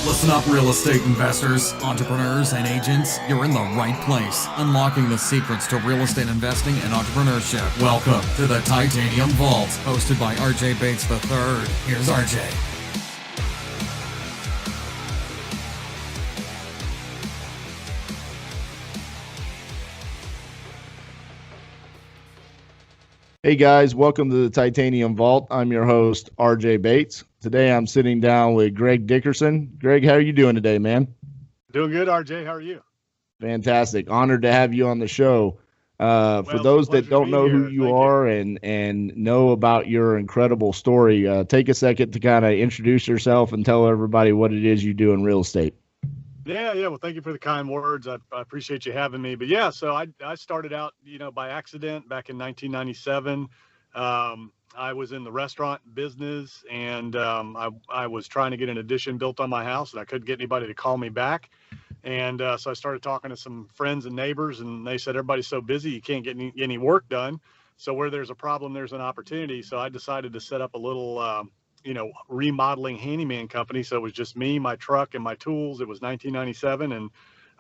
Listen up, real estate investors, entrepreneurs, and agents. You're in the right place. Unlocking the secrets to real estate investing and entrepreneurship. Welcome to the Titanium Vault, hosted by RJ Bates III. Here's RJ. Hey guys, welcome to the Titanium Vault. I'm your host, RJ Bates. Today I'm sitting down with Greg Dickerson. Greg, how are you doing today, man? Doing good, RJ. How are you? Fantastic. Honored to have you on the show. For those that don't know who you are and know about your incredible story, take a second to kind of introduce yourself and tell everybody what it is you do in real estate. Yeah. Well, thank you for the kind words. I appreciate you having me. But yeah, so I started out, by accident back in 1997. I was in the restaurant business, and I was trying to get an addition built on my house, and I couldn't get anybody to call me back. And so I started talking to some friends and neighbors, and they said, everybody's so busy, you can't get any work done. So where there's a problem, there's an opportunity. So I decided to set up a little remodeling handyman company. So it was just me, my truck, and my tools. It was 1997, and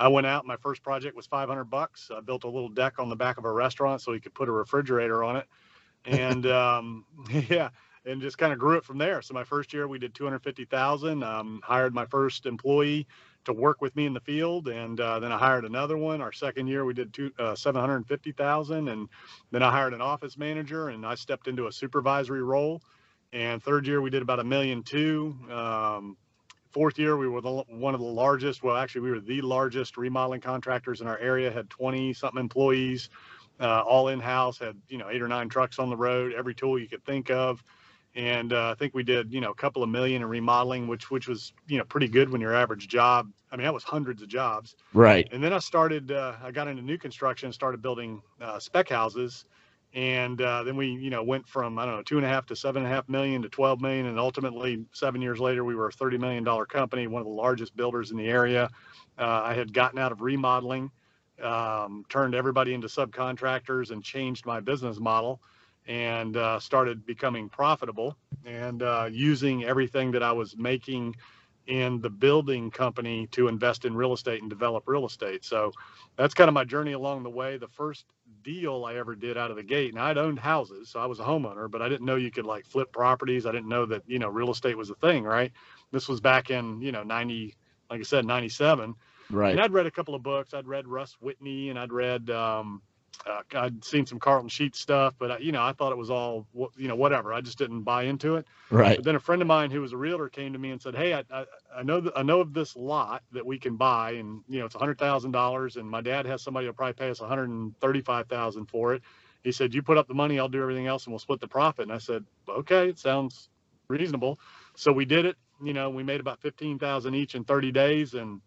I went out. My first project was $500. I built a little deck on the back of a restaurant so you could put a refrigerator on it, and and just kind of grew it from there. So my first year we did 250,000. Hired my first employee to work with me in the field, and then I hired another one. Our second year we did 750,000, and then I hired an office manager, and I stepped into a supervisory role. And third year we did about $1.2 million. Fourth year we were one of the largest. Well, actually we were the largest remodeling contractors in our area. Had 20-something employees, all in-house. Had 8 or 9 trucks on the road. Every tool you could think of. And I think we did a couple of million in remodeling, which was pretty good when your average job. I mean, that was hundreds of jobs. Right. And then I got into new construction and started building spec houses. And then we, went from, 2.5 to 7.5 million to 12 million. And ultimately 7 years later, we were a $30 million company, one of the largest builders in the area. I had gotten out of remodeling, turned everybody into subcontractors, and changed my business model, and started becoming profitable, and using everything that I was making in the building company to invest in real estate and develop real estate. So that's kind of my journey along the way. The first deal I ever did out of the gate, and I'd owned houses, so I was a homeowner, but I didn't know you could like flip properties. I didn't know that, real estate was a thing, right? This was back in, 90, like I said, 97. Right. And I'd read a couple of books. I'd read Russ Whitney, and I'd read, I'd seen some Carlton Sheets stuff, but I thought it was all, whatever. I just didn't buy into it. Right. But then a friend of mine who was a realtor came to me and said, "Hey, I know of this lot that we can buy, and it's $100,000, and my dad has somebody who'll probably pay us $135,000 for it." He said, "You put up the money, I'll do everything else, and we'll split the profit." And I said, "Okay, it sounds reasonable." So we did it. We made about 15,000 each in 30 days, and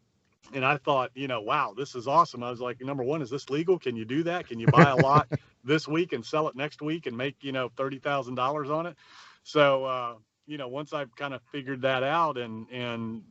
I thought, wow, this is awesome. I was like, number one, is this legal? Can you do that? Can you buy a lot this week and sell it next week and make, $30,000 on it? So, once I kind of figured that out and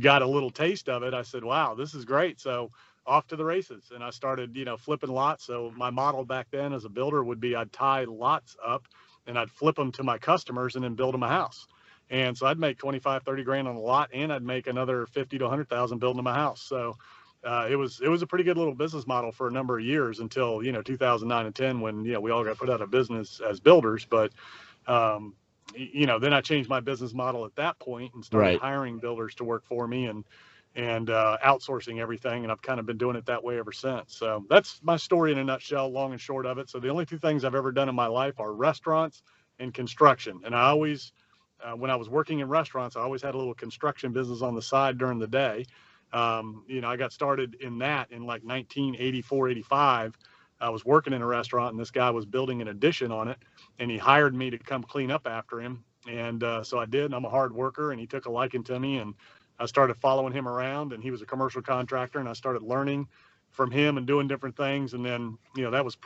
got a little taste of it, I said, wow, this is great. So off to the races. And I started, flipping lots. So my model back then as a builder would be I'd tie lots up and I'd flip them to my customers and then build them a house. And so I'd make 25, 30 grand on a lot, and I'd make another 50 to 100,000 building my house. So it was a pretty good little business model for a number of years until, 2009 and 10, when, we all got put out of business as builders. But, then I changed my business model at that point and started hiring builders to work for me and outsourcing everything. And I've kind of been doing it that way ever since. So that's my story in a nutshell, long and short of it. So the only two things I've ever done in my life are restaurants and construction. And I always, when I was working in restaurants, I always had a little construction business on the side during the day. I got started in that in like 1984, 85. I was working in a restaurant, and this guy was building an addition on it, and he hired me to come clean up after him. And so I did, and I'm a hard worker, and he took a liking to me, and I started following him around, and he was a commercial contractor, and I started learning from him and doing different things. And then, that was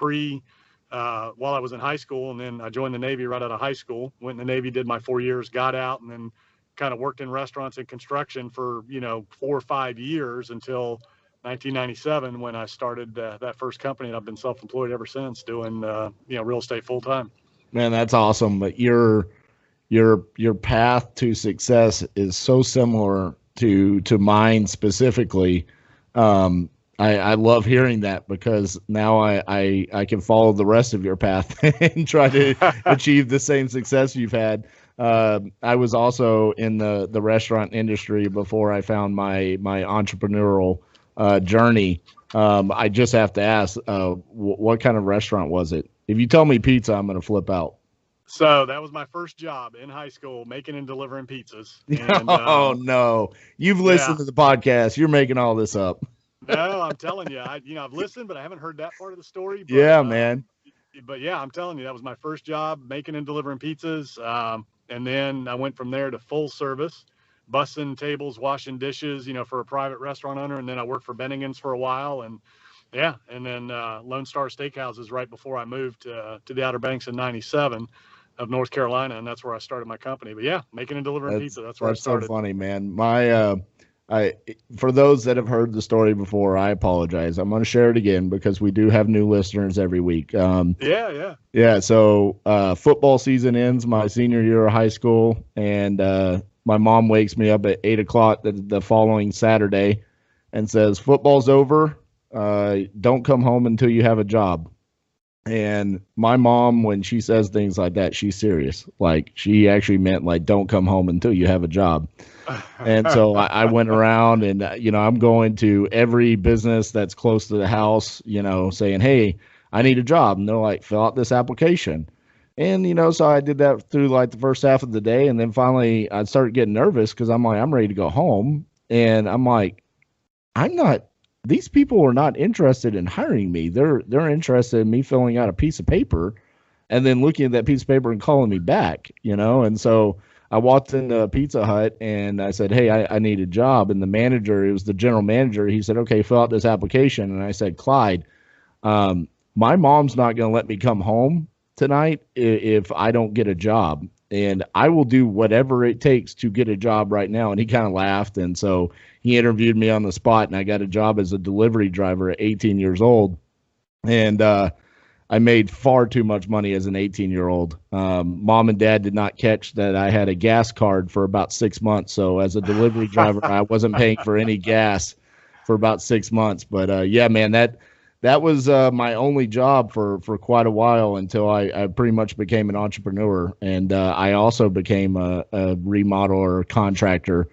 while I was in high school, and then I joined the Navy right out of high school, went in the Navy, did my 4 years, got out, and then kind of worked in restaurants and construction for, 4 or 5 years until 1997, when I started that first company. And I've been self-employed ever since, doing, real estate full time. Man, that's awesome. But your your path to success is so similar to mine specifically. I love hearing that because now I can follow the rest of your path and try to achieve the same success you've had. I was also in the restaurant industry before I found my entrepreneurial journey. I just have to ask, what kind of restaurant was it? If you tell me pizza, I'm going to flip out. So that was my first job in high school, making and delivering pizzas. And Oh no, you've listened to the podcast. You're making all this up. No, I'm telling you, I've listened, but I haven't heard that part of the story. But, Yeah, man. But yeah, I'm telling you, that was my first job, making and delivering pizzas. And then I went from there to full service, bussing tables, washing dishes, for a private restaurant owner. And then I worked for Bennigan's for a while. And yeah, and then Lone Star Steakhouses right before I moved to the Outer Banks in '97 of North Carolina. And that's where I started my company. But yeah, making and delivering pizza. That's where I started. That's so funny, man. For those that have heard the story before, I apologize. I'm going to share it again because we do have new listeners every week. Yeah. So football season ends my senior year of high school, and my mom wakes me up at 8:00 the following Saturday and says, "Football's over. Don't come home until you have a job." And my mom, when she says things like that, she's serious. Like, she actually meant, like, don't come home until you have a job. And so I went around and, I'm going to every business that's close to the house, saying, "Hey, I need a job." And they're like, "Fill out this application." And, so I did that through like the first half of the day. And then finally I started getting nervous because I'm like, I'm ready to go home. And I'm like, these people are not interested in hiring me. They're interested in me filling out a piece of paper and then looking at that piece of paper and calling me back, And so I walked into Pizza Hut and I said, "Hey, I need a job." And the manager, it was the general manager, he said, "Okay, fill out this application." And I said, "Clyde, my mom's not going to let me come home tonight if I don't get a job. And I will do whatever it takes to get a job right now." And he kind of laughed. And so he interviewed me on the spot, and I got a job as a delivery driver at 18 years old. And I made far too much money as an 18-year-old. Mom and dad did not catch that I had a gas card for about 6 months. So as a delivery driver, I wasn't paying for any gas for about 6 months. But yeah, man, that was my only job for quite a while until I pretty much became an entrepreneur. And I also became a remodeler, contractor.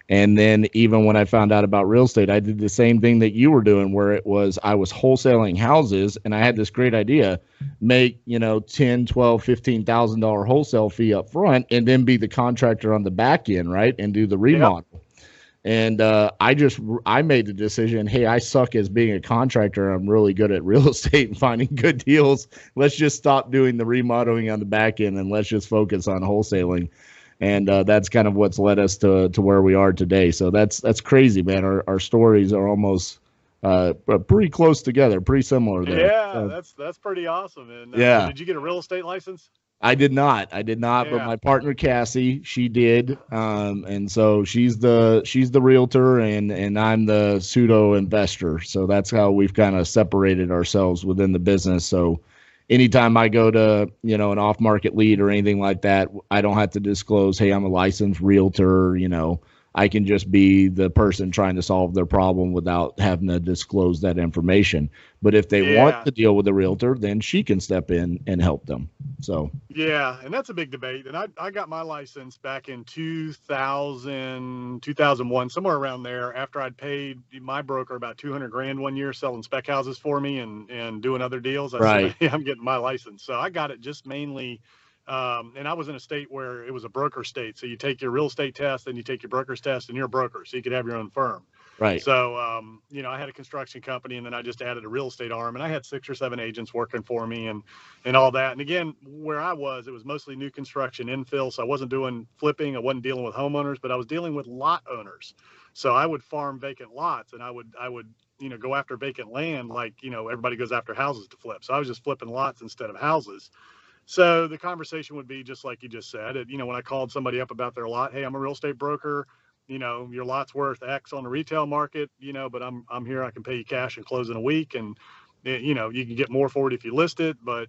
And then even when I found out about real estate, I did the same thing that you were doing, where I was wholesaling houses, and I had this great idea: make, $10,000, $12,000, $15,000 wholesale fee up front, and then be the contractor on the back end, right, and do the remodel. Yep. And I made the decision, hey, I suck as being a contractor. I'm really good at real estate and finding good deals. Let's just stop doing the remodeling on the back end and let's just focus on wholesaling. And that's kind of what's led us to where we are today. So that's crazy, man. Our stories are almost pretty close together, pretty similar there. Yeah, that's pretty awesome. And yeah. Did you get a real estate license? I did not, yeah. But my partner Cassie, she did. And so she's the realtor and I'm the pseudo investor. So that's how we've kind of separated ourselves within the business. So anytime I go to, an off-market lead or anything like that, I don't have to disclose, hey, I'm a licensed realtor. I can just be the person trying to solve their problem without having to disclose that information. But if they want to deal with a realtor, then she can step in and help them. So yeah, and that's a big debate. And I got my license back in 2000, 2001, somewhere around there, after I'd paid my broker about $200,000 one year selling spec houses for me and doing other deals. I said, hey, I'm getting my license. So I got it just mainly. And I was in a state where it was a broker state. So you take your real estate test, then you take your broker's test, and you're a broker. So you could have your own firm. Right. So, I had a construction company, and then I just added a real estate arm, and I had 6 or 7 agents working for me and all that. And again, where I was, it was mostly new construction infill. So I wasn't doing flipping. I wasn't dealing with homeowners, but I was dealing with lot owners. So I would farm vacant lots, and I would go after vacant land like, everybody goes after houses to flip. So I was just flipping lots instead of houses. So the conversation would be just like you just said. When I called somebody up about their lot, hey, I'm a real estate broker. Your lot's worth X on the retail market, but I'm here. I can pay you cash and close in a week. And, you can get more for it if you list it. But,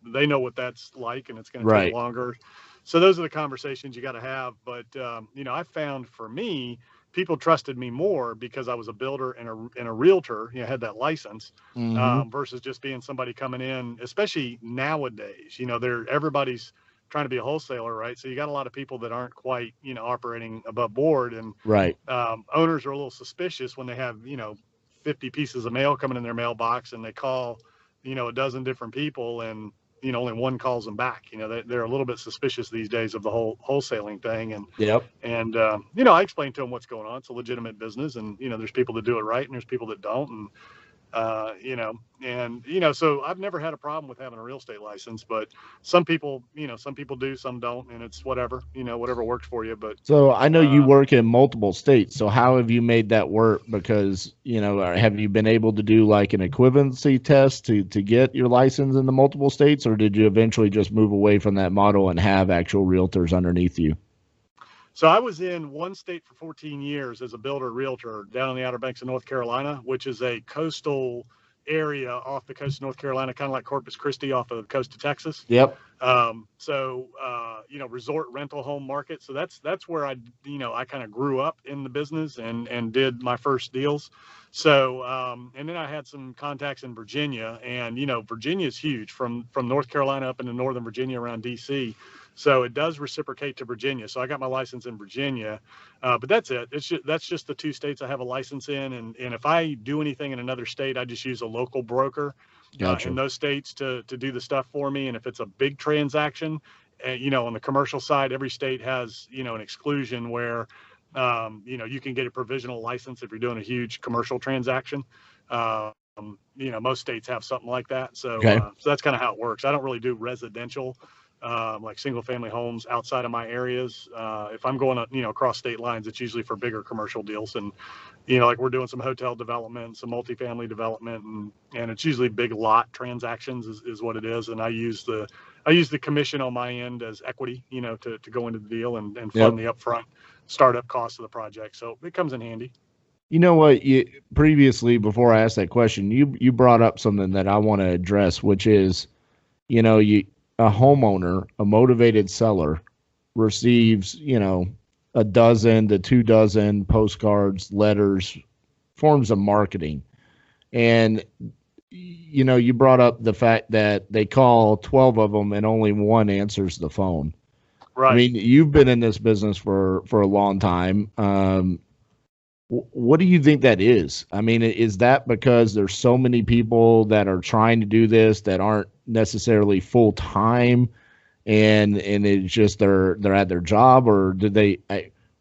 they know what that's like, and it's going to take longer. So those are the conversations you got to have. But, I found for me, people trusted me more because I was a builder and a realtor, had that license, versus just being somebody coming in, especially nowadays, everybody's trying to be a wholesaler, right? So you got a lot of people that aren't quite, operating above board, and Right. Owners are a little suspicious when they have, 50 pieces of mail coming in their mailbox and they call, a dozen different people, and only one calls them back. They're a little bit suspicious these days of the whole wholesaling thing. And I explained to them what's going on. It's a legitimate business, and there's people that do it right and there's people that don't. And so I've never had a problem with having a real estate license, but some people do, some don't, and it's whatever works for you. But so I know you work in multiple states. So how have you made that work? Because, have you been able to do like an equivalency test to get your license in the multiple states, or did you eventually just move away from that model and have actual realtors underneath you? So I was in one state for 14 years as a builder realtor down on the Outer Banks of North Carolina, which is a coastal area off the coast of North Carolina, kind of like Corpus Christi off of the coast of Texas. Yep. Resort rental home market. So that's where I kind of grew up in the business and did my first deals. So, and then I had some contacts in Virginia, and, Virginia is huge from North Carolina up into Northern Virginia around DC. So it does reciprocate to Virginia. So I got my license in Virginia, but that's it. That's just the two states I have a license in. And if I do anything in another state, I just use a local broker in those states to do the stuff for me. And if it's a big transaction, on the commercial side, every state has, an exclusion where, you can get a provisional license if you're doing a huge commercial transaction. Most states have something like that. So, so that's kind of how it works. I don't really do residential, like single family homes outside of my areas. If I'm going, across state lines, it's usually for bigger commercial deals. And, like we're doing some hotel development, some multifamily development, and it's usually big lot transactions is what it is. And I use the commission on my end as equity, to go into the deal and fund the upfront startup costs of the project. So it comes in handy. You know what? Previously, before I asked that question, you brought up something that I want to address, which is, a homeowner, a motivated seller, receives, a dozen to 2 dozen postcards, letters, forms of marketing. And, you brought up the fact that they call 12 of them and only one answers the phone. Right. I mean, you've been in this business for a long time. What do you think that is? I mean, is that because there's so many people that are trying to do this that aren't necessarily full time, and it's just they're at their job, or did they?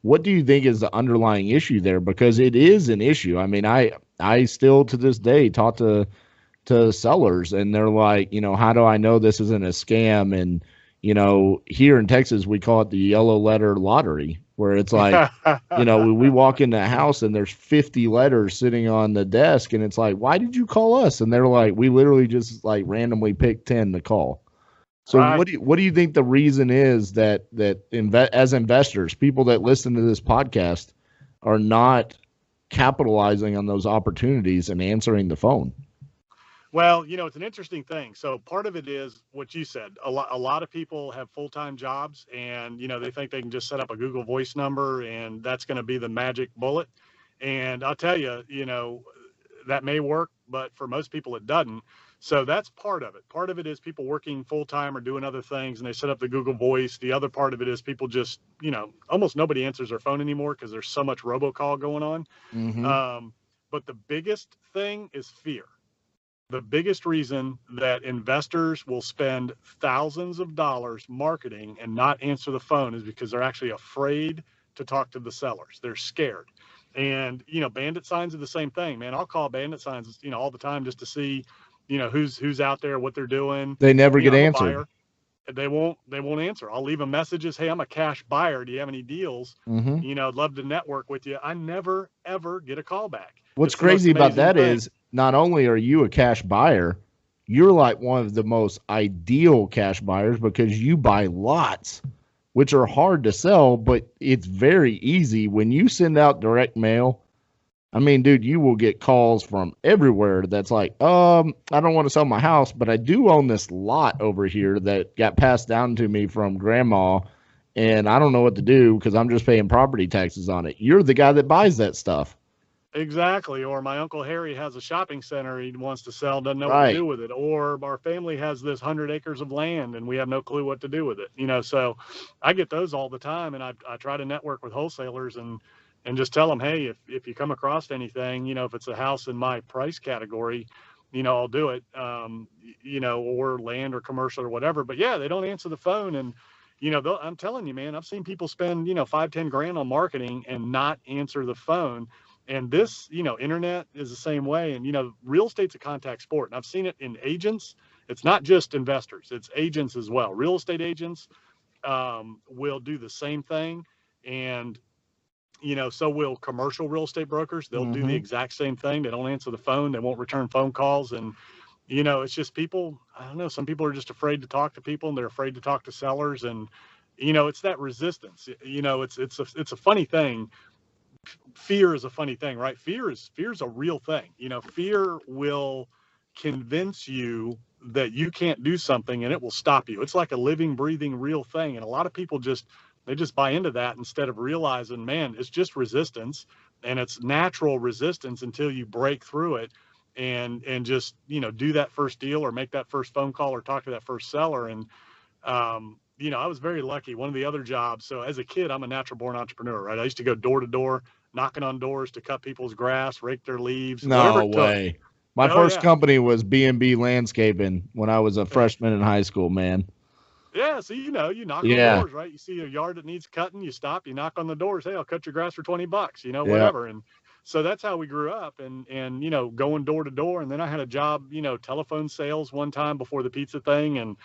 What do you think is the underlying issue there? Because it is an issue. I mean, I still to this day talk to sellers, and they're like, how do I know this isn't a scam? And here in Texas, we call it the yellow letter lottery, where it's like, we walk in the house and there's 50 letters sitting on the desk, and it's like, why did you call us? And they're like, we literally just like randomly picked 10 to call. So what do you think the reason is that as investors, people that listen to this podcast are not capitalizing on those opportunities and answering the phone? Well, it's an interesting thing. So part of it is what you said. A lot of people have full-time jobs, and, they think they can just set up a Google Voice number and that's going to be the magic bullet. And I'll tell you, that may work, but for most people it doesn't. So that's part of it. Part of it is people working full-time or doing other things, and they set up the Google Voice. The other part of it is people just, almost nobody answers their phone anymore because there's so much robocall going on. Mm-hmm. But the biggest thing is fear. The biggest reason that investors will spend thousands of dollars marketing and not answer the phone is because they're actually afraid to talk to the sellers. They're scared. And, bandit signs are the same thing, man. I'll call bandit signs, all the time just to see, who's out there, what they're doing. They never get answered. They won't answer. I'll leave them messages. Hey, I'm a cash buyer. Do you have any deals? Mm-hmm. I'd love to network with you. I never, ever get a call back. What's crazy about that is not only are you a cash buyer, you're like one of the most ideal cash buyers because you buy lots, which are hard to sell, but it's very easy. When you send out direct mail, I mean, dude, you will get calls from everywhere that's like, I don't want to sell my house, but I do own this lot over here that got passed down to me from grandma, and I don't know what to do because I'm just paying property taxes on it. You're the guy that buys that stuff. Exactly. Or my Uncle Harry has a shopping center he wants to sell, doesn't know what Right. to do with it. Or our family has this 100 acres of land and we have no clue what to do with it. So I get those all the time, and I try to network with wholesalers and just tell them, hey, if you come across anything, if it's a house in my price category, I'll do it, or land or commercial or whatever. But yeah, they don't answer the phone. And, I'm telling you, man, I've seen people spend, 5-10 grand on marketing and not answer the phone. And this, internet is the same way. And, real estate's a contact sport. And I've seen it in agents. It's not just investors, it's agents as well. Real estate agents will do the same thing. And, so will commercial real estate brokers. They'll do the exact same thing. They don't answer the phone. They won't return phone calls. And, it's just people, I don't know, some people are just afraid to talk to people, and they're afraid to talk to sellers. And, it's that resistance. It's a funny thing. Fear is a funny thing, right? Fear's a real thing. Fear will convince you that you can't do something, and it will stop you. It's like a living, breathing, real thing. And a lot of people just buy into that instead of realizing, man, it's just resistance, and it's natural resistance until you break through it and just, do that first deal or make that first phone call or talk to that first seller. And, I was very lucky. One of the other jobs. So as a kid, I'm a natural born entrepreneur, right? I used to go door to door, knocking on doors to cut people's grass, rake their leaves. No way. My first company was B&B Landscaping when I was a freshman in high school, man. Yeah, so you knock on doors, right? You see a yard that needs cutting, you stop, you knock on the doors. Hey, I'll cut your grass for $20, whatever. And so that's how we grew up, and going door to door. And then I had a job, telephone sales one time before the pizza thing, and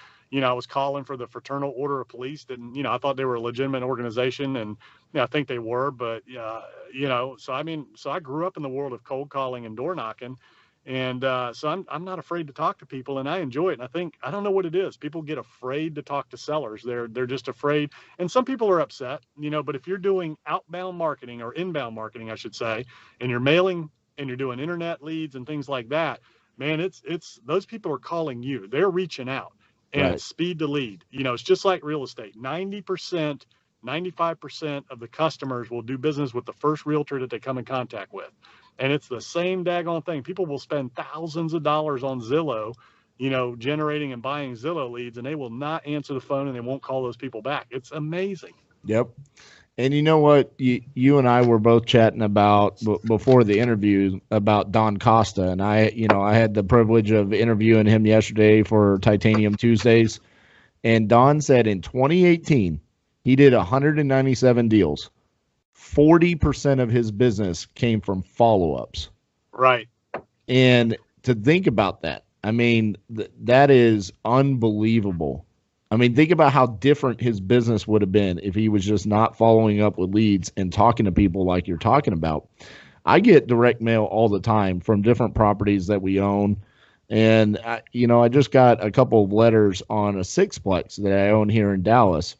I was calling for the Fraternal Order of Police. And I thought they were a legitimate organization, and I think they were. But so I grew up in the world of cold calling and door knocking. And so I'm not afraid to talk to people, and I enjoy it. And I don't know what it is. People get afraid to talk to sellers. They're just afraid. And some people are upset, but if you're doing outbound marketing, or inbound marketing, I should say, and you're mailing and you're doing internet leads and things like that, man, it's those people are calling you. They're reaching out, and it's speed to lead. It's just like real estate. 90%, 95% of the customers will do business with the first realtor that they come in contact with. And it's the same daggone thing. People will spend thousands of dollars on Zillow, generating and buying Zillow leads, and they will not answer the phone, and they won't call those people back. It's amazing. Yep. And you know what? You and I were both chatting about before the interview about Don Costa, and I had the privilege of interviewing him yesterday for Titanium Tuesdays. And Don said in 2018, he did 197 deals. 40% of his business came from follow-ups. Right. And to think about that, I mean, that is unbelievable. I mean, think about how different his business would have been if he was just not following up with leads and talking to people like you're talking about. I get direct mail all the time from different properties that we own. And, I just got a couple of letters on a sixplex that I own here in Dallas.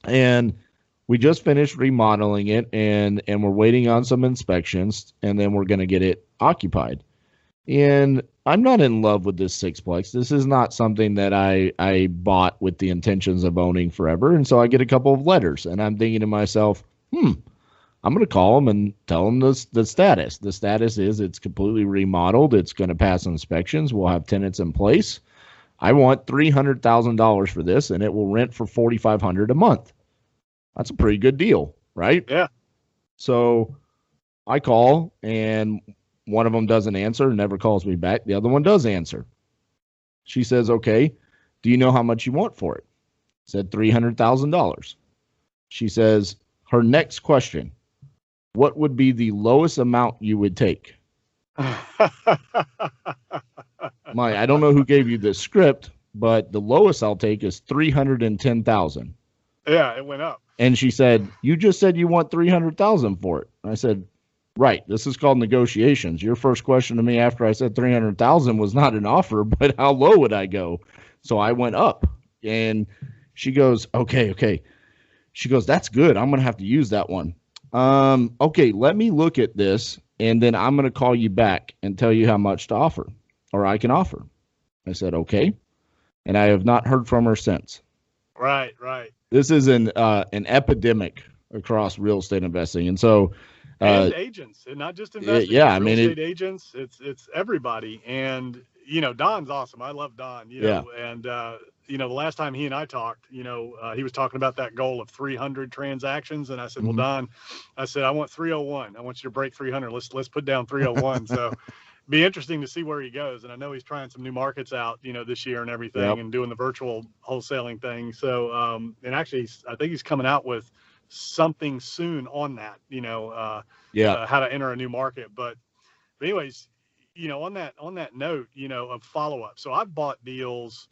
And we just finished remodeling it, and we're waiting on some inspections, and then we're going to get it occupied. And I'm not in love with this sixplex. This is not something that I bought with the intentions of owning forever. And so I get a couple of letters, and I'm thinking to myself, I'm going to call them and tell them the status. The status is it's completely remodeled. It's going to pass inspections. We'll have tenants in place. I want $300,000 for this, and it will rent for $4,500 a month. That's a pretty good deal, right? Yeah. So I call, and one of them doesn't answer, never calls me back. The other one does answer. She says, okay, do you know how much you want for it? I said $300,000. She says, her next question, what would be the lowest amount you would take? I don't know who gave you this script, but the lowest I'll take is $310,000. Yeah, it went up. And she said, you just said you want $300,000 for it. And I said, right. This is called negotiations. Your first question to me after I said $300,000 was not an offer, but how low would I go? So I went up, and she goes, okay. She goes, that's good. I'm going to have to use that one. Okay, let me look at this, and then I'm going to call you back and tell you how much to offer, or I can offer. I said, okay. And I have not heard from her since. Right. This is an epidemic across real estate investing, and so and agents, and not just investing. yeah, It's I real mean estate agents. It's everybody. And Don's awesome. I love Don. Yeah. And the last time he and I talked, he was talking about that goal of 300 transactions, and I said, well, Mhm. Don, I said I want 301. I want you to break 300. Let's put down 301. So. Be interesting to see where he goes. And I know he's trying some new markets out, this year and everything, Yep. and doing the virtual wholesaling thing. So, and actually, I think he's coming out with something soon on that, how to enter a new market. But anyways, on that note, of follow up. So I've bought deals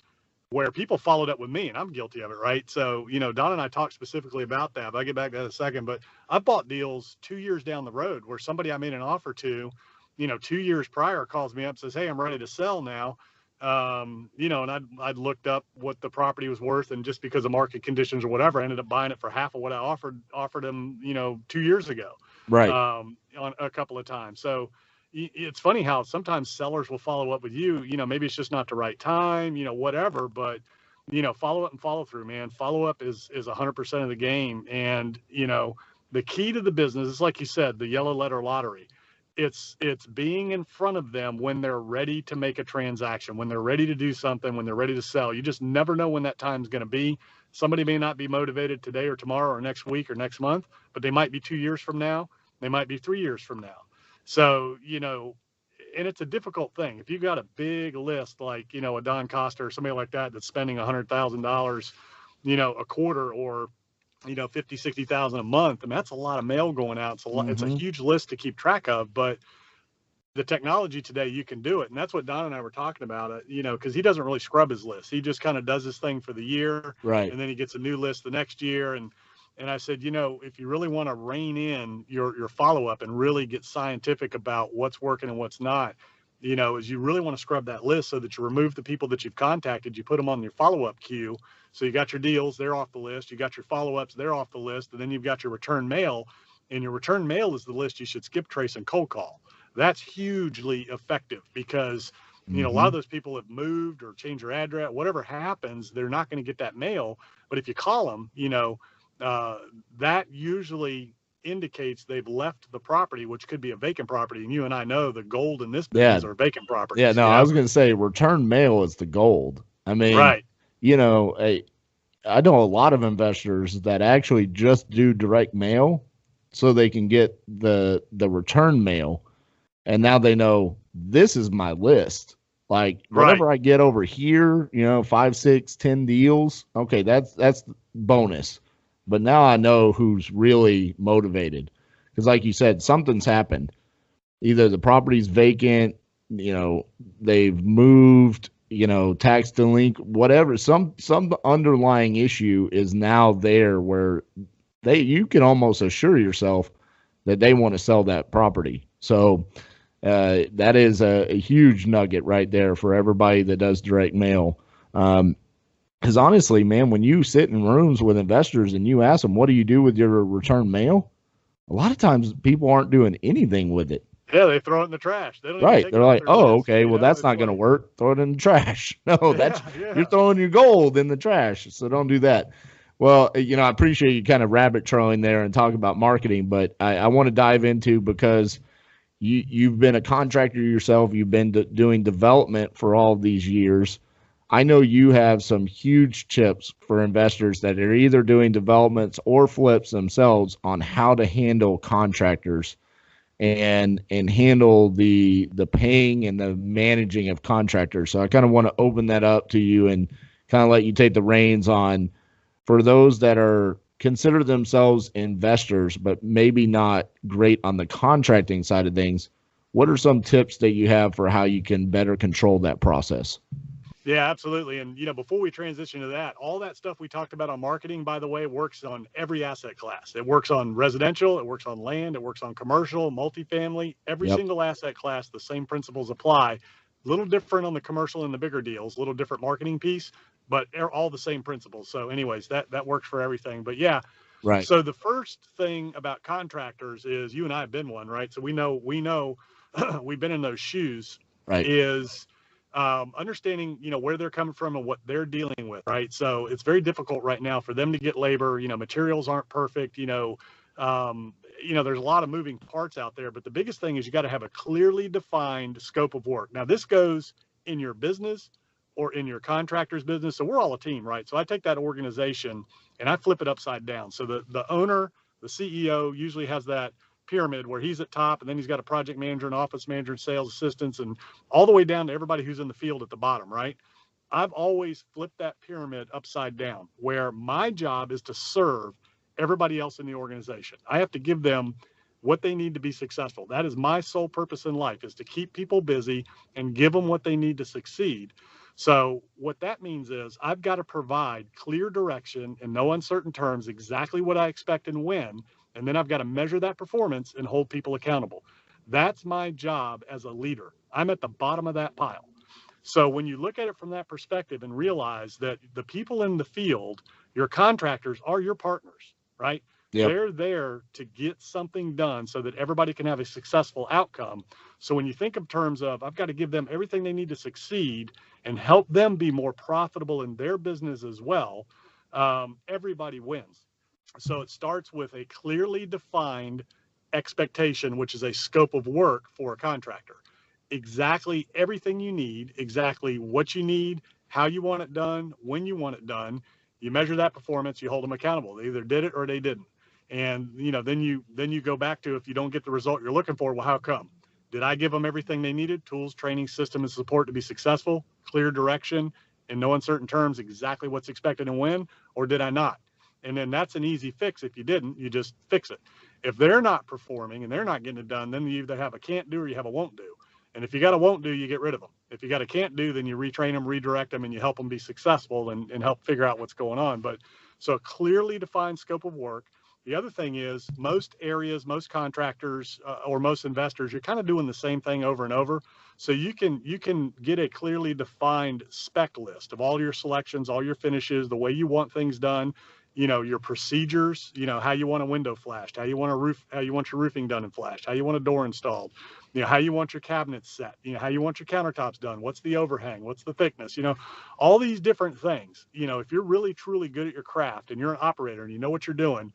where people followed up with me, and I'm guilty of it, right? So, Don and I talked specifically about that, but I'll get back to that in a second. But I've bought deals 2 years down the road where somebody I made an offer to, 2 years prior calls me up, says, hey, I'm ready to sell now. And I'd looked up what the property was worth, and just because of market conditions or whatever, I ended up buying it for half of what I offered him, 2 years ago, Right. on a couple of times. So it's funny how sometimes sellers will follow up with you, maybe it's just not the right time, whatever, but follow up and follow through, man. Follow up is 100% of the game. And, the key to the business is, like you said, the yellow letter lottery. It's being in front of them when they're ready to make a transaction, when they're ready to do something, when they're ready to sell. You just never know when that time's going to be. Somebody may not be motivated today or tomorrow or next week or next month, but they might be 2 years from now. They might be 3 years from now. So, and it's a difficult thing. If you've got a big list, like, a Don Costa or somebody like that, that's spending $100,000, a quarter, or, 50, 60,000 a month. I mean, that's a lot of mail going out. It's a lot, It's a huge list to keep track of, but the technology today, you can do it. And that's what Don and I were talking about, because he doesn't really scrub his list. He just kind of does his thing for the year. Right. And then he gets a new list the next year. And I said, if you really want to rein in your follow-up and really get scientific about what's working and what's not, is you really want to scrub that list so that you remove the people that you've contacted, you put them on your follow-up queue. So you got your deals, they're off the list. You got your follow-ups, they're off the list. And then you've got your return mail. And your return mail is the list you should skip, trace, and cold call. That's hugely effective because, a lot of those people have moved or changed their address. Whatever happens, they're not going to get that mail. But if you call them, that usually indicates they've left the property, which could be a vacant property. And you and I know the gold in this business are vacant properties. Yeah, no, I was going to say return mail is the gold. I mean, right. I know a lot of investors that actually just do direct mail so they can get the return mail. And now they know this is my list. Like whatever I get over here, 5, 6, 10 deals. Okay, that's bonus. But now I know who's really motivated. Because like you said, something's happened. Either the property's vacant, they've moved, tax delinquent, whatever. Some underlying issue is now there where you can almost assure yourself that they want to sell that property. So that is a huge nugget right there for everybody that does direct mail. Because honestly, man, when you sit in rooms with investors and you ask them, what do you do with your return mail? A lot of times people aren't doing anything with it. Yeah, they throw it in the trash. They don't even Right. take They're it like, off their oh, list, okay, well, that's not going to work. Throw it in the trash. No, you're throwing your gold in the trash. So don't do that. Well, I appreciate you kind of rabbit trailing there and talking about marketing, but I want to dive into, because you've been a contractor yourself. You've been doing development for all these years. I know you have some huge tips for investors that are either doing developments or flips themselves on how to handle contractors and handle the paying and the managing of contractors. So I kind of want to open that up to you and kind of let you take the reins on, for those that are consider themselves investors, but maybe not great on the contracting side of things. What are some tips that you have for how you can better control that process? Yeah, absolutely. And, before we transition to that, all that stuff we talked about on marketing, by the way, works on every asset class. It works on residential, it works on land, it works on commercial, multifamily, every single asset class, the same principles apply. A little different on the commercial and the bigger deals, a little different marketing piece, but they're all the same principles. So anyways, that works for everything. But yeah. Right. So the first thing about contractors is, you and I have been one, right? So we know we've been in those shoes. Right. Is understanding, where they're coming from and what they're dealing with, right? So it's very difficult right now for them to get labor. Materials aren't perfect. There's a lot of moving parts out there, but the biggest thing is you got to have a clearly defined scope of work. Now, this goes in your business or in your contractor's business. So we're all a team, right? So I take that organization and I flip it upside down. So the owner, the CEO usually has that pyramid where he's at top, and then he's got a project manager, an office manager, and sales assistants, and all the way down to everybody who's in the field at the bottom, right? I've always flipped that pyramid upside down, where my job is to serve everybody else in the organization. I have to give them what they need to be successful. That is my sole purpose in life, is to keep people busy and give them what they need to succeed. So what that means is I've got to provide clear direction in no uncertain terms, exactly what I expect and when, and then I've got to measure that performance and hold people accountable. That's my job as a leader. I'm at the bottom of that pile. So when you look at it from that perspective and realize that the people in the field, your contractors, are your partners, right? Yep. They're there to get something done so that everybody can have a successful outcome. So when you think of terms of, I've got to give them everything they need to succeed and help them be more profitable in their business as well, everybody wins. So it starts with a clearly defined expectation, which is a scope of work for a contractor. Exactly everything you need, exactly what you need, how you want it done, when you want it done. You measure that performance, you hold them accountable. They either did it or they didn't. And then you go back to, if you don't get the result you're looking for, well, how come? Did I give them everything they needed? Tools, training, system, and support to be successful, clear direction, in no uncertain terms, exactly what's expected and when, or did I not? And then that's an easy fix. If you didn't, you just fix it. If they're not performing and they're not getting it done, then you either have a can't do or you have a won't do. And if you got a won't do, you get rid of them. If you got a can't do, then you retrain them, redirect them, and you help them be successful and help figure out what's going on. But so a clearly defined scope of work. The other thing is, most areas, most contractors, or most investors, you're kind of doing the same thing over and over. So you can get a clearly defined spec list of all your selections, all your finishes, the way you want things done, your procedures, how you want a window flashed, how you want your roofing done and flashed, how you want a door installed, how you want your cabinets set, how you want your countertops done, what's the overhang, what's the thickness, all these different things. If you're really truly good at your craft and you're an operator and you know what you're doing,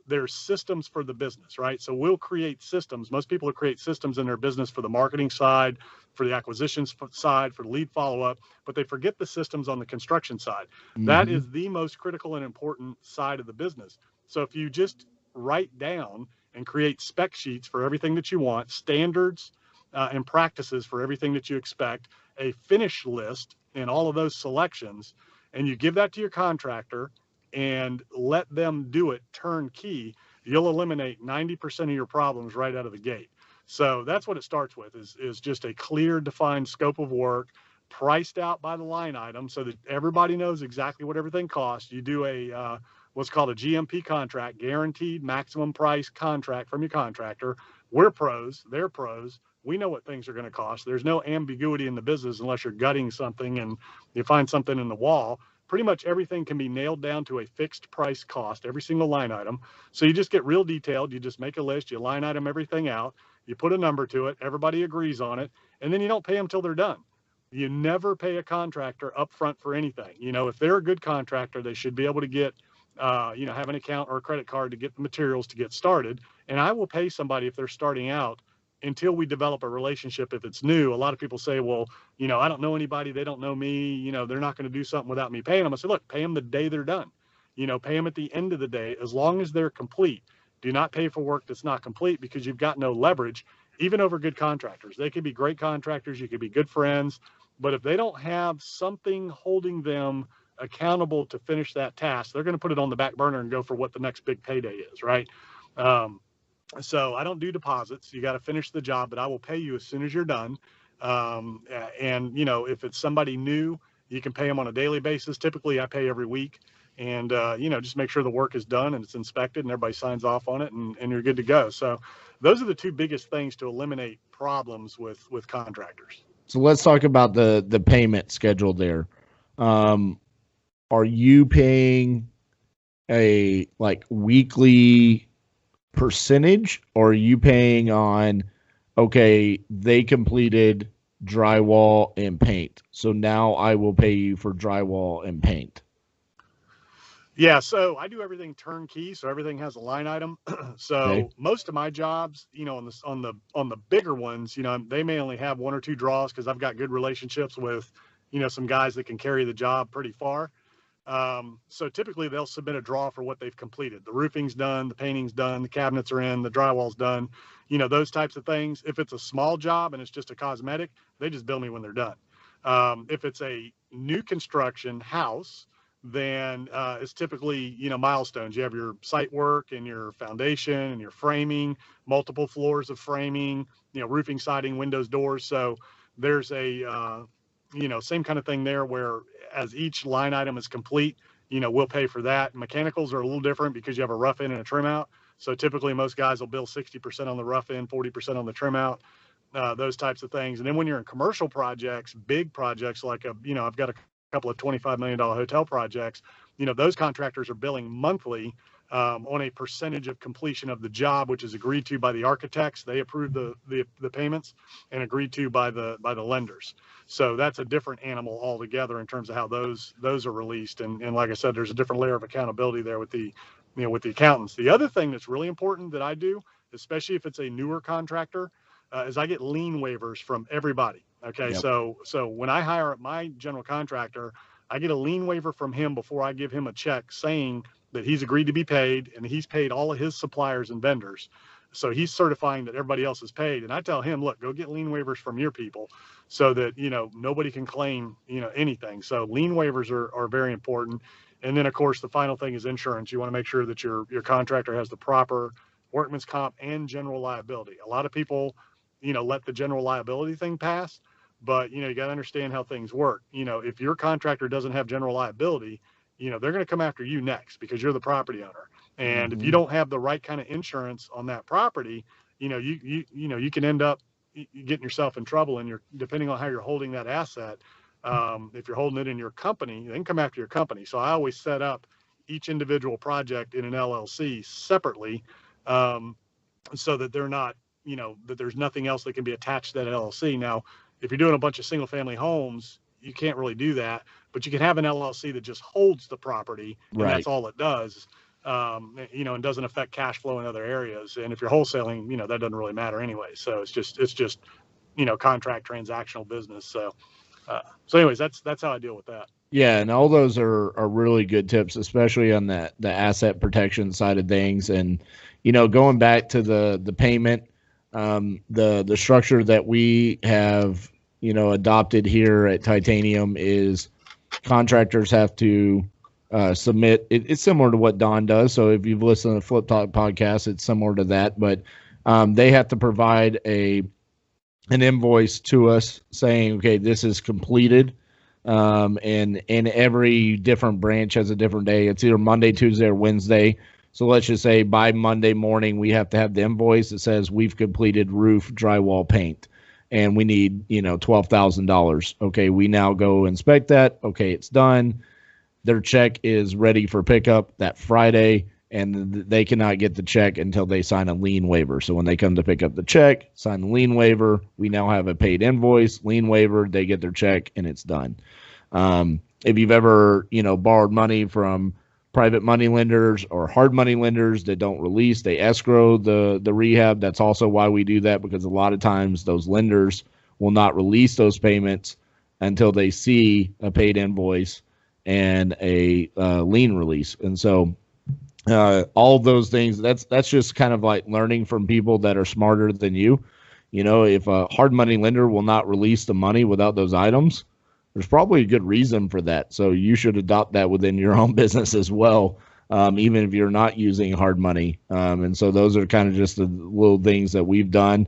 there's systems for the business, right? So we'll create systems. Most people will create systems in their business for the marketing side, for the acquisitions side, for the lead follow-up, but they forget the systems on the construction side. Mm-hmm. That is the most critical and important side of the business. So if you just write down and create spec sheets for everything that you want, standards and practices for everything that you expect, a finish list and all of those selections, and you give that to your contractor and let them do it turnkey, you'll eliminate 90% of your problems right out of the gate. So that's what it starts with, is just a clear, defined scope of work, priced out by the line item so that everybody knows exactly what everything costs. You do a what's called a GMP contract, guaranteed maximum price contract from your contractor. We're pros, they're pros. We know what things are going to cost. There's no ambiguity in the business unless you're gutting something and you find something in the wall. Pretty much everything can be nailed down to a fixed price cost, every single line item. So you just get real detailed. You just make a list, you line item everything out, you put a number to it, everybody agrees on it, and then you don't pay them till they're done. You never pay a contractor up front for anything. If they're a good contractor, they should be able to get, have an account or a credit card to get the materials to get started. And I will pay somebody if they're starting out until we develop a relationship. If it's new, a lot of people say, well, I don't know anybody, they don't know me, they're not going to do something without me paying them. I say, look, pay them the day they're done, pay them at the end of the day, as long as they're complete. Do not pay for work that's not complete, because you've got no leverage, even over good contractors. They could be great contractors, you could be good friends, but if they don't have something holding them accountable to finish that task, they're going to put it on the back burner and go for what the next big payday is, right? So I don't do deposits. You got to finish the job, but I will pay you as soon as you're done. And if it's somebody new, you can pay them on a daily basis. Typically I pay every week, and just make sure the work is done and it's inspected and everybody signs off on it, and you're good to go. So those are the two biggest things to eliminate problems with contractors. So let's talk about the payment schedule there. Are you paying a weekly percentage, or are you paying on, okay, they completed drywall, and paint. So now I will pay you for drywall and paint. Yeah, so I do everything turnkey, so everything has a line item. So Okay. most of my jobs, on the bigger ones, they may only have one or two draws because I've got good relationships with, some guys that can carry the job pretty far. So typically they'll submit a draw for what they've completed. The roofing's done, the painting's done, the cabinets are in, the drywall's done, those types of things. If it's a small job and it's just a cosmetic, they just bill me when they're done. If it's a new construction house, then it's typically, milestones. You have your site work and your foundation and your framing, multiple floors of framing, roofing, siding, windows, doors. So there's a, same kind of thing there where as each line item is complete, we'll pay for that. Mechanicals are a little different because you have a rough in and a trim out. So typically most guys will bill 60% on the rough in, 40% on the trim out, those types of things. And then when you're in commercial projects, big projects like I've got a couple of $25 million hotel projects, those contractors are billing monthly on a percentage of completion of the job, which is agreed to by the architects. They approve the payments and agreed to by the lenders. So that's a different animal altogether in terms of how those are released. And like I said, there's a different layer of accountability there with the accountants. The other thing that's really important that I do, especially if it's a newer contractor, is I get lien waivers from everybody. Okay. Yep. So when I hire my general contractor, I get a lien waiver from him before I give him a check saying that he's agreed to be paid and he's paid all of his suppliers and vendors. So he's certifying that everybody else is paid. And I tell him, look, go get lien waivers from your people so that, nobody can claim, anything. So lien waivers are very important. And then of course, the final thing is insurance. You want to make sure that your contractor has the proper workman's comp and general liability. A lot of people, let the general liability thing pass, but you got to understand how things work. If your contractor doesn't have general liability, they're going to come after you next because you're the property owner. And if you don't have the right kind of insurance on that property, you can end up getting yourself in trouble. And depending on how you're holding that asset, if you're holding it in your company, they can come after your company. So I always set up each individual project in an LLC separately, so that they're not, that there's nothing else that can be attached to that LLC. Now, if you're doing a bunch of single family homes, you can't really do that, but you can have an LLC that just holds the property and Right. that's all it does, and doesn't affect cash flow in other areas. And if you're wholesaling, that doesn't really matter anyway. So it's just, contract transactional business. So anyways, that's how I deal with that. Yeah, and all those are really good tips, especially on the asset protection side of things. And going back to the payment, the structure that we have adopted here at Titanium is contractors have to submit. It's similar to what Don does. So if you've listened to the Flip Talk podcast, it's similar to that. But they have to provide an invoice to us saying, okay, this is completed. And every different branch has a different day. It's either Monday, Tuesday, or Wednesday. So let's just say by Monday morning, we have to have the invoice that says we've completed roof, drywall, paint, and we need, $12,000. Okay, we now go inspect that. Okay, it's done. Their check is ready for pickup that Friday, and they cannot get the check until they sign a lien waiver. So when they come to pick up the check, sign the lien waiver, we now have a paid invoice, lien waiver, they get their check, and it's done. If you've ever, borrowed money from private money lenders or hard money lenders that don't release, they escrow the rehab. That's also why we do that, because a lot of times those lenders will not release those payments until they see a paid invoice and a lien release. And so all those things, that's just kind of like learning from people that are smarter than you. If a hard money lender will not release the money without those items, there's probably a good reason for that. So you should adopt that within your own business as well, even if you're not using hard money. And so those are kind of just the little things that we've done.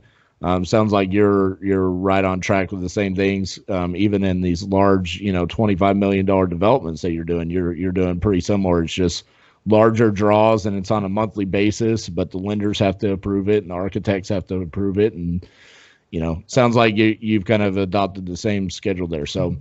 Sounds like you're right on track with the same things. Even in these large, $25 million developments that you're doing, you're doing pretty similar. It's just larger draws and it's on a monthly basis, but the lenders have to approve it and the architects have to approve it. And sounds like you've kind of adopted the same schedule there. So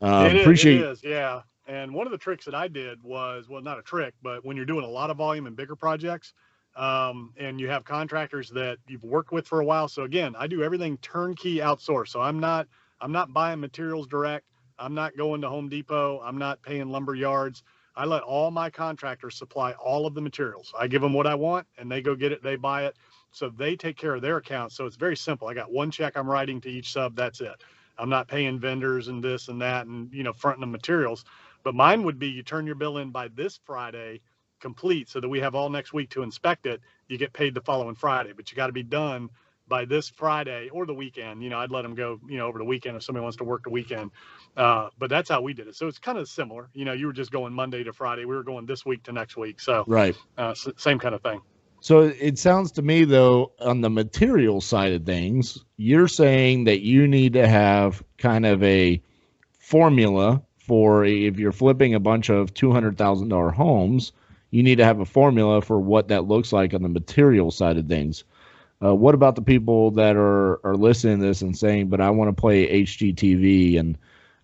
appreciate it is, yeah. And one of the tricks that I did was, well, not a trick, but when you're doing a lot of volume and bigger projects, and you have contractors that you've worked with for a while. So again, I do everything turnkey outsourced. So I'm not I'm not buying materials direct. I'm not going to Home Depot. I'm not paying lumber yards. I let all my contractors supply all of the materials. I give them what I want and they go get it. They buy it. So they take care of their accounts. So it's very simple. I got one check I'm writing to each sub. That's it. I'm not paying vendors and this and that and, fronting them materials. But mine would be you turn your bill in by this Friday complete so that we have all next week to inspect it. You get paid the following Friday, but you got to be done by this Friday or the weekend. I'd let them go, over the weekend if somebody wants to work the weekend. But that's how we did it. So it's kind of similar. You were just going Monday to Friday. We were going this week to next week. So right. Same kind of thing. So it sounds to me, though, on the material side of things, you're saying that you need to have kind of a formula for if you're flipping a bunch of $200,000 homes, you need to have a formula for what that looks like on the material side of things. What about the people that are listening to this and saying, but I want to play HGTV and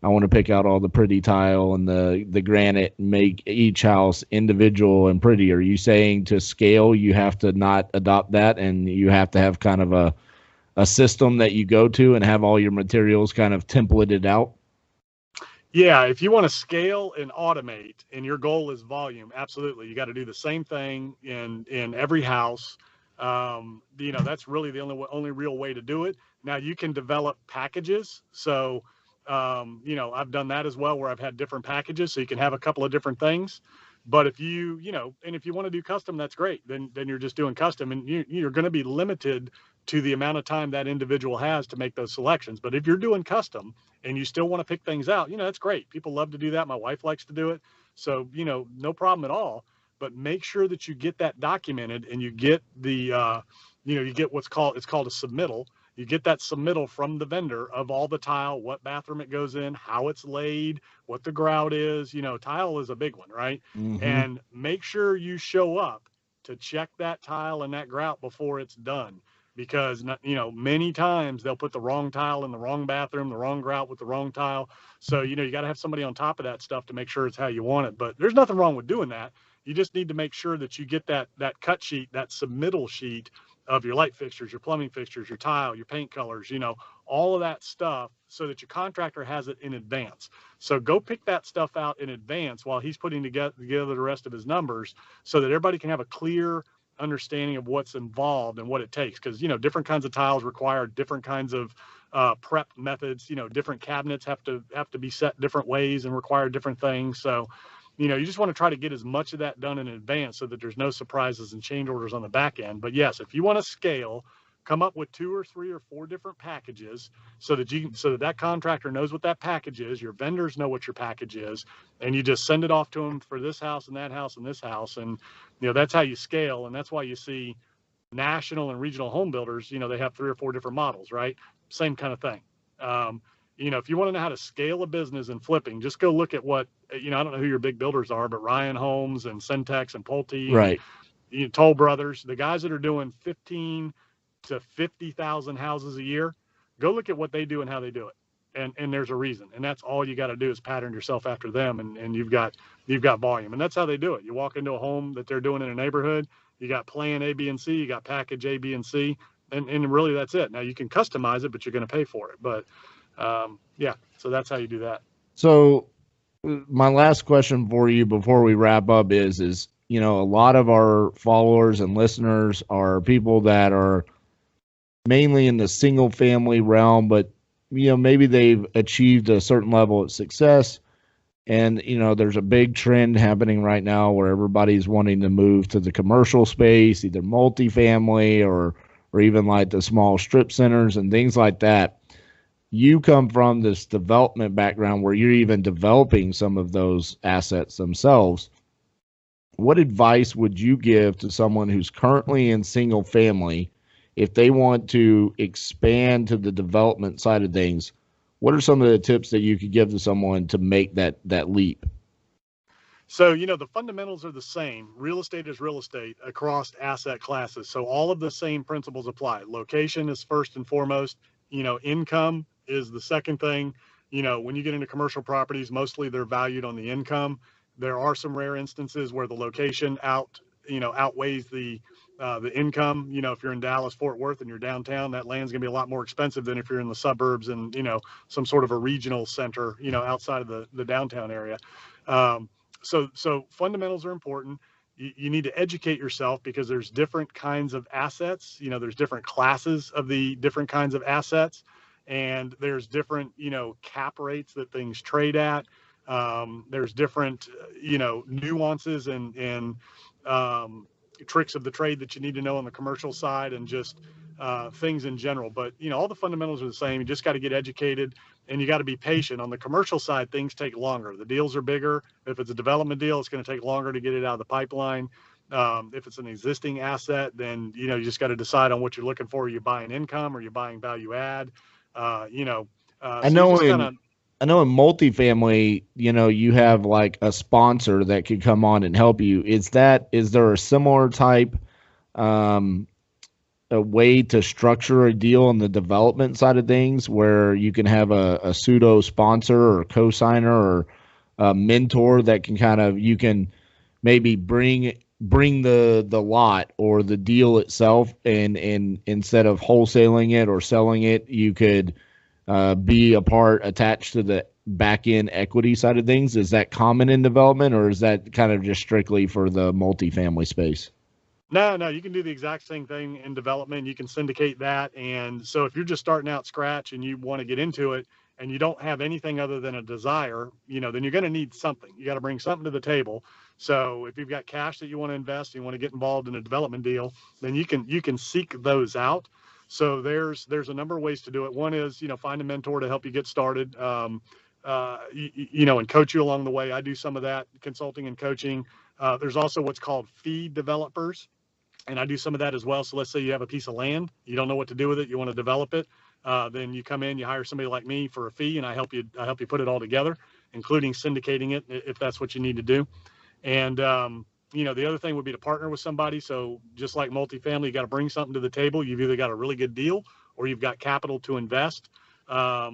I want to pick out all the pretty tile and the granite and make each house individual and pretty? Are you saying to scale, you have to not adopt that and you have to have kind of a system that you go to and have all your materials kind of templated out? Yeah, if you want to scale and automate and your goal is volume, absolutely. You got to do the same thing in every house. That's really the only real way to do it. Now you can develop packages. So, I've done that as well, where I've had different packages, so you can have a couple of different things. But if and if you want to do custom, that's great. Then you're just doing custom, and you're going to be limited to the amount of time that individual has to make those selections. But if you're doing custom and you still want to pick things out, that's great. People love to do that. My wife likes to do it. So, no problem at all. But make sure that you get that documented and you get the, you get it's called a submittal. You get that submittal from the vendor of all the tile, what bathroom it goes in, how it's laid, what the grout is. Tile is a big one, right? Mm-hmm. And make sure you show up to check that tile and that grout before it's done. Because, many times they'll put the wrong tile in the wrong bathroom, the wrong grout with the wrong tile. So, you got to have somebody on top of that stuff to make sure it's how you want it. But there's nothing wrong with doing that. You just need to make sure that you get that cut sheet, that submittal sheet of your light fixtures, your plumbing fixtures, your tile, your paint colors, all of that stuff, so that your contractor has it in advance. So go pick that stuff out in advance while he's putting together the rest of his numbers, so that everybody can have a clear understanding of what's involved and what it takes. Because, different kinds of tiles require different kinds of prep methods. Different cabinets have to be set different ways and require different things. So, you just want to try to get as much of that done in advance so that there's no surprises and change orders on the back end. But yes, if you want to scale, come up with 2 or 3 or 4 different packages so that that contractor knows what that package is. Your vendors know what your package is, and you just send it off to them for this house and that house and this house. And, that's how you scale. And that's why you see national and regional home builders, they have 3 or 4 different models, right? Same kind of thing. If you want to know how to scale a business in flipping, just go look at what, I don't know who your big builders are, but Ryan Homes and Centex and Pulte, right, and, Toll Brothers, the guys that are doing 15 to 50,000 houses a year, go look at what they do and how they do it. And there's a reason. And that's all you got to do is pattern yourself after them. And you've got volume. And that's how they do it. You walk into a home that they're doing in a neighborhood, you got plan A, B, and C, you got package A, B, and C. And really that's it. Now you can customize it, but you're going to pay for it. But so that's how you do that. So my last question for you before we wrap up is a lot of our followers and listeners are people that are mainly in the single family realm, but maybe they've achieved a certain level of success, and there's a big trend happening right now where everybody's wanting to move to the commercial space, either multifamily or even like the small strip centers and things like that. You come from this development background where you're even developing some of those assets themselves. What advice would you give to someone who's currently in single family if they want to expand to the development side of things? What are some of the tips that you could give to someone to make that leap? So, the fundamentals are the same. Real estate is real estate across asset classes. So all of the same principles apply. Location is first and foremost. Income is the second thing. When you get into commercial properties, mostly they're valued on the income. There are some rare instances where the location outweighs the The income, if you're in Dallas, Fort Worth, and you're downtown, that land's going to be a lot more expensive than if you're in the suburbs and, some sort of a regional center, outside of the downtown area. So fundamentals are important. You need to educate yourself because there's different kinds of assets. There's different classes of the different kinds of assets, and there's different, cap rates that things trade at. There's different, nuances and tricks of the trade that you need to know on the commercial side, and just things in general. But all the fundamentals are the same. You just got to get educated, and you got to be patient. On the commercial side, things take longer. The deals are bigger. If it's a development deal, it's going to take longer to get it out of the pipeline. If it's an existing asset, then you just got to decide on what you're looking for. Are you buying income, or you're buying value add? I know in multifamily, you have like a sponsor that could come on and help you. Is there a similar type a way to structure a deal on the development side of things where you can have a pseudo sponsor or co-signer or a mentor that can you can maybe bring the lot or the deal itself, and instead of wholesaling it or selling it, you could be a part attached to the back end equity side of things? Is that common in development, or is that kind of just strictly for the multifamily space? No, you can do the exact same thing in development. You can syndicate that. And so if you're just starting out scratch and you want to get into it and you don't have anything other than a desire, then you're going to need something. You got to bring something to the table. So if you've got cash that you want to invest, you want to get involved in a development deal, then you can seek those out. So there's a number of ways to do it. One is, find a mentor to help you get started, and coach you along the way. I do some of that consulting and coaching. There's also what's called feed developers, and I do some of that as well. So let's say you have a piece of land, you don't know what to do with it, you want to develop it. Then you come in, you hire somebody like me for a fee, and I help you put it all together, including syndicating it if that's what you need to do. And the other thing would be to partner with somebody. So just like multifamily, you got to bring something to the table. You've either got a really good deal or you've got capital to invest. Or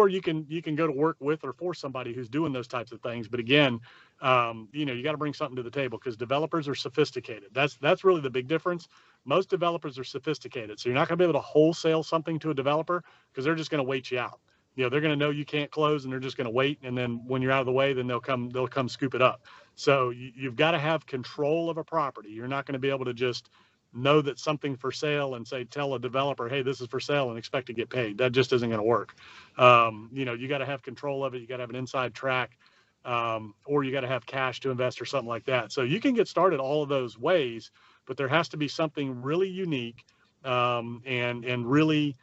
you can go to work with or for somebody who's doing those types of things. But again, you got to bring something to the table because developers are sophisticated. That's really the big difference. Most developers are sophisticated. So you're not going to be able to wholesale something to a developer because they're just going to wait you out. They're going to know you can't close, and they're just going to wait. And then when you're out of the way, then they'll come scoop it up. So you've got to have control of a property. You're not going to be able to just know that something's for sale and tell a developer, hey, this is for sale, and expect to get paid. That just isn't going to work. You got to have control of it. You got to have an inside track, or you got to have cash to invest or something like that. So you can get started all of those ways, but there has to be something really unique and really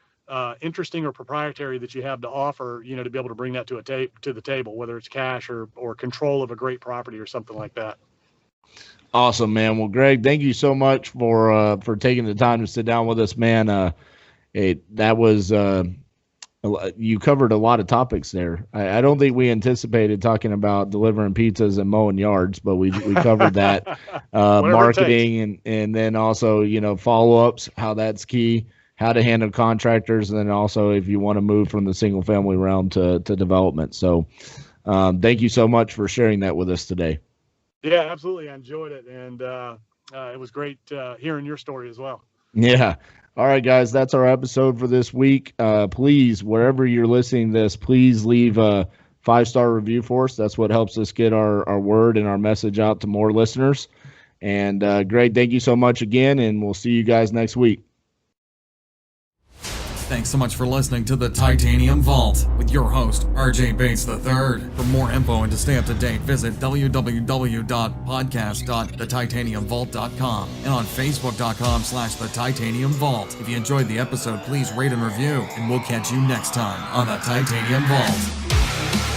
interesting or proprietary that you have to offer, to be able to bring that to the table, whether it's cash or control of a great property or something like that. Awesome, man. Well, Greg, thank you so much for taking the time to sit down with us, man. You covered a lot of topics there. I don't think we anticipated talking about delivering pizzas and mowing yards, but we covered that, marketing and then also, follow-ups, how that's key, how to handle contractors, and then also if you want to move from the single family realm to development. So thank you so much for sharing that with us today. Yeah, absolutely. I enjoyed it. And it was great hearing your story as well. Yeah. All right, guys, that's our episode for this week. Please, wherever you're listening to this, please leave a 5-star review for us. That's what helps us get our word and our message out to more listeners. And Greg, thank you so much again, and we'll see you guys next week. Thanks so much for listening to the Titanium Vault with your host, RJ Bates III. For more info and to stay up to date, visit www.podcast.thetitaniumvault.com and on facebook.com/The Titanium Vault. If you enjoyed the episode, please rate and review, and we'll catch you next time on the Titanium Vault.